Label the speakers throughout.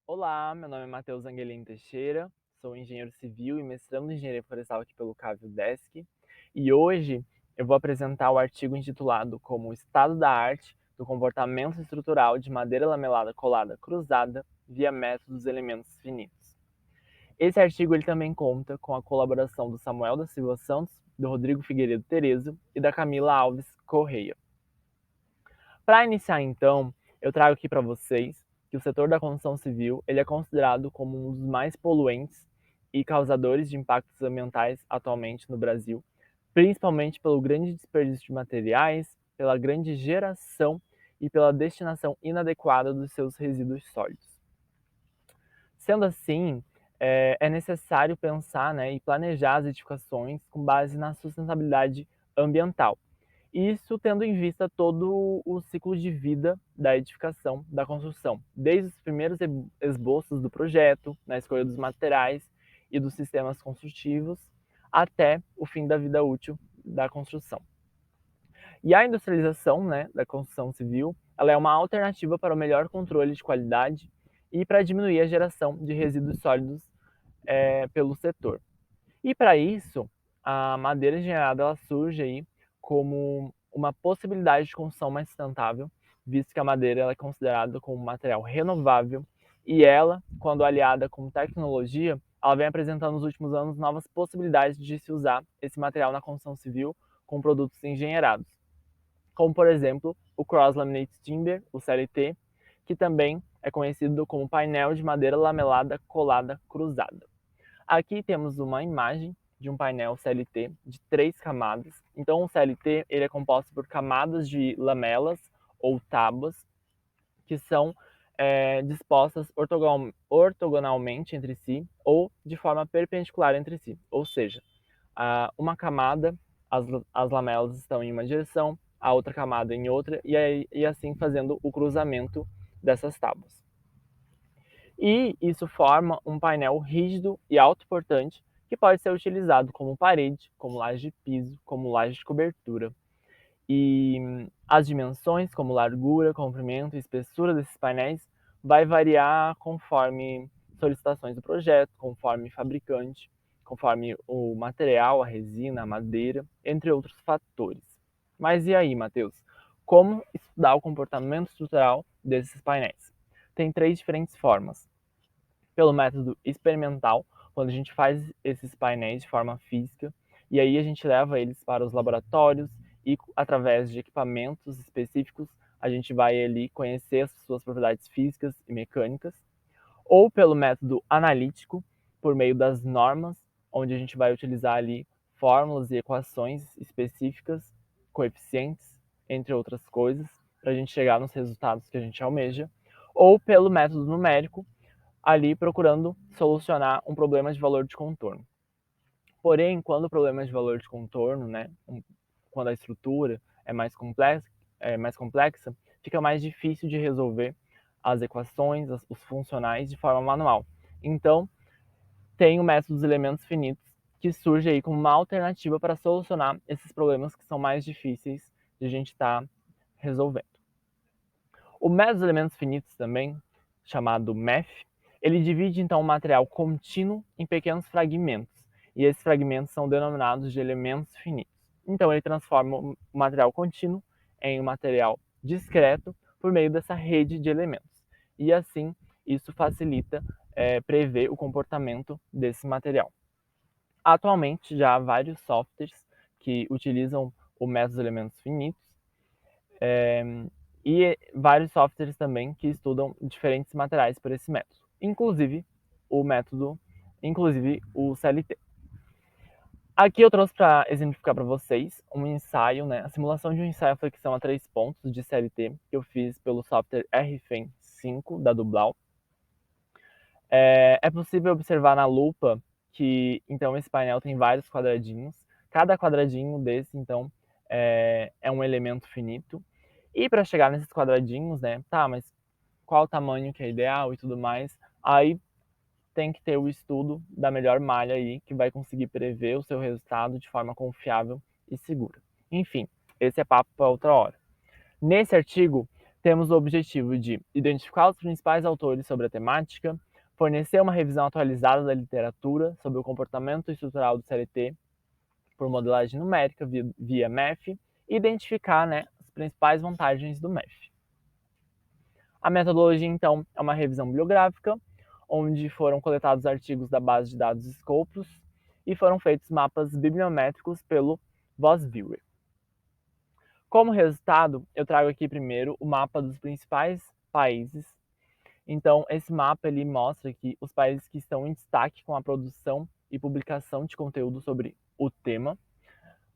Speaker 1: Olá, meu nome é Matheus Angelini Teixeira, sou engenheiro civil e mestrando em engenharia florestal aqui pelo CAV-UDESC, e hoje eu vou apresentar o artigo intitulado como Estado da Arte do Comportamento Estrutural de Madeira Lamelada Colada Cruzada via Métodos Elementos Finitos. Esse artigo ele também conta com a colaboração do Samuel da Silva Santos, do Rodrigo Figueiredo Terezo e da Camila Alves Correia. Para iniciar então, eu trago aqui para vocês que o setor da construção civil ele é considerado como um dos mais poluentes e causadores de impactos ambientais atualmente no Brasil, principalmente pelo grande desperdício de materiais, pela grande geração e pela destinação inadequada dos seus resíduos sólidos. Sendo assim, é necessário pensar, e planejar as edificações com base na sustentabilidade ambiental. Isso tendo em vista todo o ciclo de vida da edificação, da construção, desde os primeiros esboços do projeto, na escolha dos materiais e dos sistemas construtivos, até o fim da vida útil da construção. E a industrialização, da construção civil, ela é uma alternativa para o melhor controle de qualidade e para diminuir a geração de resíduos sólidos pelo setor. E para isso, a madeira engenheirada ela surge aí como uma possibilidade de construção mais sustentável, visto que a madeira ela é considerada como um material renovável e ela, quando aliada com tecnologia, ela vem apresentando nos últimos anos novas possibilidades de se usar esse material na construção civil com produtos engenheirados, como por exemplo o Cross Laminated Timber, o CLT, que também é conhecido como painel de madeira lamelada colada cruzada. Aqui temos uma imagem de um painel CLT de 3 camadas. Então o CLT ele é composto por camadas de lamelas ou tábuas que são dispostas ortogonalmente entre si ou de forma perpendicular entre si. Ou seja, uma camada, as lamelas estão em uma direção, a outra camada em outra, e assim fazendo o cruzamento dessas tábuas. E isso forma um painel rígido e autoportante que pode ser utilizado como parede, como laje de piso, como laje de cobertura. E as dimensões, como largura, comprimento e espessura desses painéis, vai variar conforme solicitações do projeto, conforme fabricante, conforme o material, a resina, a madeira, entre outros fatores. Mas e aí, Matheus? Como estudar o comportamento estrutural desses painéis? Tem 3 diferentes formas. Pelo método experimental, quando a gente faz esses painéis de forma física, e aí a gente leva eles para os laboratórios e através de equipamentos específicos, a gente vai ali conhecer as suas propriedades físicas e mecânicas, ou pelo método analítico, por meio das normas, onde a gente vai utilizar ali fórmulas e equações específicas, coeficientes, entre outras coisas, para a gente chegar nos resultados que a gente almeja, ou pelo método numérico, ali procurando solucionar um problema de valor de contorno. Porém, quando o problema é de valor de contorno, quando a estrutura é mais complexa, fica mais difícil de resolver as equações, os funcionais de forma manual. Então, tem o método dos elementos finitos, que surge aí como uma alternativa para solucionar esses problemas que são mais difíceis de a gente estar resolvendo. O método dos elementos finitos também, chamado MEF, ele divide então o material contínuo em pequenos fragmentos, e esses fragmentos são denominados de elementos finitos. Então ele transforma o material contínuo em um material discreto por meio dessa rede de elementos. E assim, isso facilita prever o comportamento desse material. Atualmente já há vários softwares que utilizam o método dos elementos finitos, e vários softwares também que estudam diferentes materiais por esse método, inclusive o CLT. Aqui eu trouxe para exemplificar para vocês um ensaio, a simulação de um ensaio à flexão a 3 pontos de CLT que eu fiz pelo software RFEM 5 da Dublau. É possível observar na lupa que então esse painel tem vários quadradinhos. Cada quadradinho desse então é um elemento finito. E para chegar nesses quadradinhos, mas qual o tamanho que é ideal e tudo mais, aí tem que ter o estudo da melhor malha aí, que vai conseguir prever o seu resultado de forma confiável e segura. Enfim, esse é papo para outra hora. Nesse artigo, temos o objetivo de identificar os principais autores sobre a temática, fornecer uma revisão atualizada da literatura sobre o comportamento estrutural do CLT por modelagem numérica via MEF e identificar, né, as principais vantagens do MEF. A metodologia, então, é uma revisão bibliográfica, onde foram coletados artigos da base de dados Scopus e foram feitos mapas bibliométricos pelo VozViewer. Como resultado, eu trago aqui primeiro o mapa dos principais países. Então, esse mapa ele mostra que os países que estão em destaque com a produção e publicação de conteúdo sobre o tema.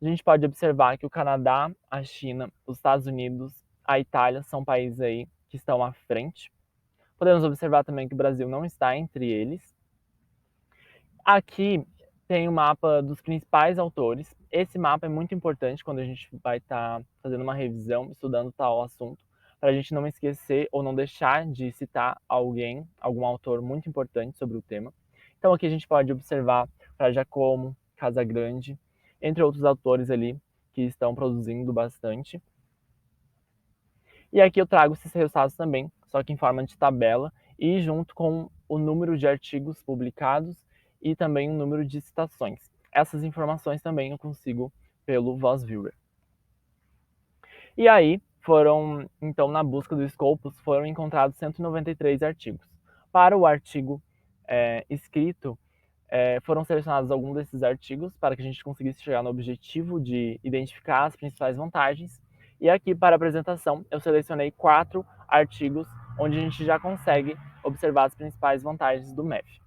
Speaker 1: A gente pode observar que o Canadá, a China, os Estados Unidos, a Itália são países aí que estão à frente. Podemos observar também que o Brasil não está entre eles. Aqui tem o mapa dos principais autores. Esse mapa é muito importante quando a gente vai estar fazendo uma revisão, estudando tal assunto, para a gente não esquecer ou não deixar de citar alguém, algum autor muito importante sobre o tema. Então aqui a gente pode observar Fra Giacomo, Casagrande, entre outros autores ali que estão produzindo bastante. E aqui eu trago esses resultados também, só que em forma de tabela e junto com o número de artigos publicados e também o número de citações. Essas informações também eu consigo pelo VozViewer. E aí, então, na busca do Scopus, foram encontrados 193 artigos. Para o artigo escrito, foram selecionados alguns desses artigos para que a gente conseguisse chegar no objetivo de identificar as principais vantagens. E aqui, para a apresentação, eu selecionei 4 artigos onde a gente já consegue observar as principais vantagens do MEF.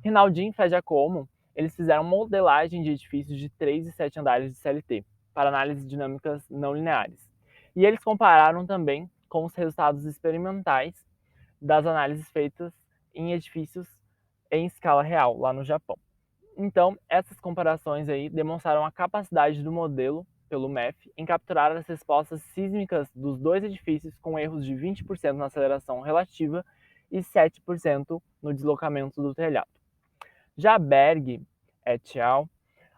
Speaker 1: Rinaldin e Fra Giacomo, eles fizeram modelagem de edifícios de 3 e 7 andares de CLT para análise de dinâmicas não lineares. E eles compararam também com os resultados experimentais das análises feitas em edifícios em escala real, lá no Japão. Então, essas comparações aí demonstraram a capacidade do modelo, pelo MEF, em capturar as respostas sísmicas dos dois edifícios com erros de 20% na aceleração relativa e 7% no deslocamento do telhado. Já Berg et al.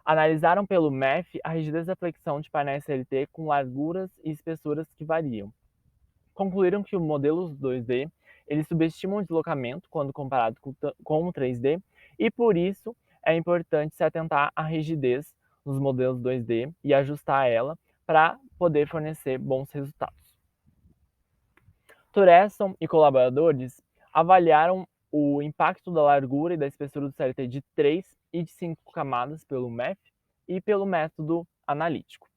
Speaker 1: Analisaram pelo MEF a rigidez da flexão de painéis CLT com larguras e espessuras que variam. Concluíram que o modelo 2D eles subestimam o deslocamento quando comparado com o 3D e por isso é importante se atentar à rigidez nos modelos 2D e ajustar ela para poder fornecer bons resultados. Thuresson e colaboradores avaliaram o impacto da largura e da espessura do CLT de 3 e de 5 camadas pelo MEF e pelo método analítico.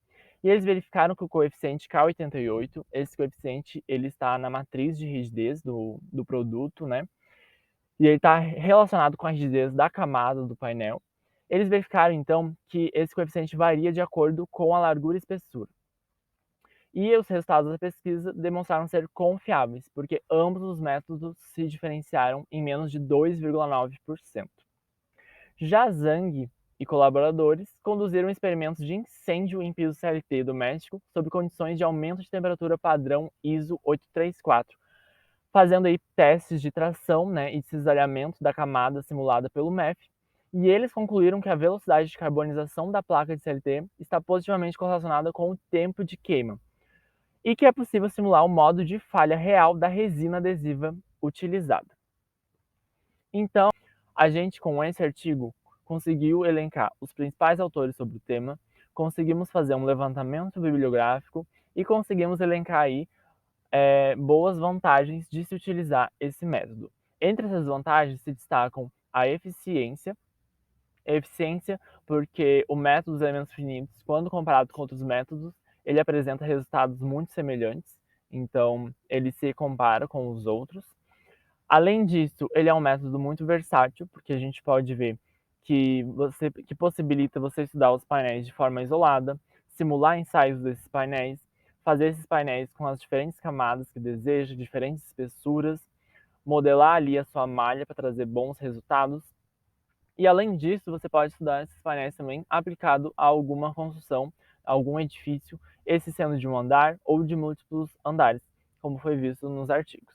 Speaker 1: E eles verificaram que o coeficiente K88, esse coeficiente ele está na matriz de rigidez do produto, né? E ele está relacionado com a rigidez da camada do painel. Eles verificaram, então, que esse coeficiente varia de acordo com a largura e espessura. E os resultados da pesquisa demonstraram ser confiáveis, porque ambos os métodos se diferenciaram em menos de 2,9%. Já Zhang e colaboradores conduziram experimentos de incêndio em piso CLT doméstico sob condições de aumento de temperatura padrão ISO 834, fazendo aí testes de tração, né, e de cisalhamento da camada simulada pelo MEF, e eles concluíram que a velocidade de carbonização da placa de CLT está positivamente correlacionada com o tempo de queima, e que é possível simular o modo de falha real da resina adesiva utilizada. Então, a gente, com esse artigo, conseguiu elencar os principais autores sobre o tema, conseguimos fazer um levantamento bibliográfico e conseguimos elencar aí boas vantagens de se utilizar esse método. Entre essas vantagens se destacam a eficiência porque o método dos elementos finitos, quando comparado com outros métodos, ele apresenta resultados muito semelhantes, então ele se compara com os outros. Além disso, ele é um método muito versátil, porque a gente pode ver que possibilita você estudar os painéis de forma isolada, simular ensaios desses painéis, fazer esses painéis com as diferentes camadas que deseja, diferentes espessuras, modelar ali a sua malha para trazer bons resultados. E além disso, você pode estudar esses painéis também aplicado a alguma construção, a algum edifício, esse sendo de um andar ou de múltiplos andares, como foi visto nos artigos.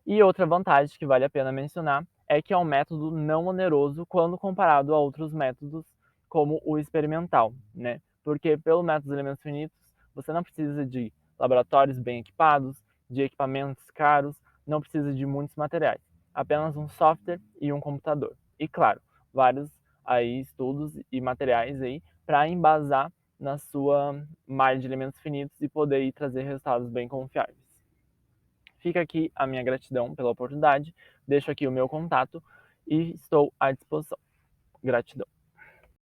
Speaker 1: E outra vantagem que vale a pena mencionar é que é um método não oneroso quando comparado a outros métodos, como o experimental, né? Porque pelo método dos elementos finitos, você não precisa de laboratórios bem equipados, de equipamentos caros, não precisa de muitos materiais, apenas um software e um computador. E claro, vários aí estudos e materiais aí para embasar na sua malha de elementos finitos e poder ir trazer resultados bem confiáveis. Fica aqui a minha gratidão pela oportunidade, deixo aqui o meu contato e estou à disposição. Gratidão.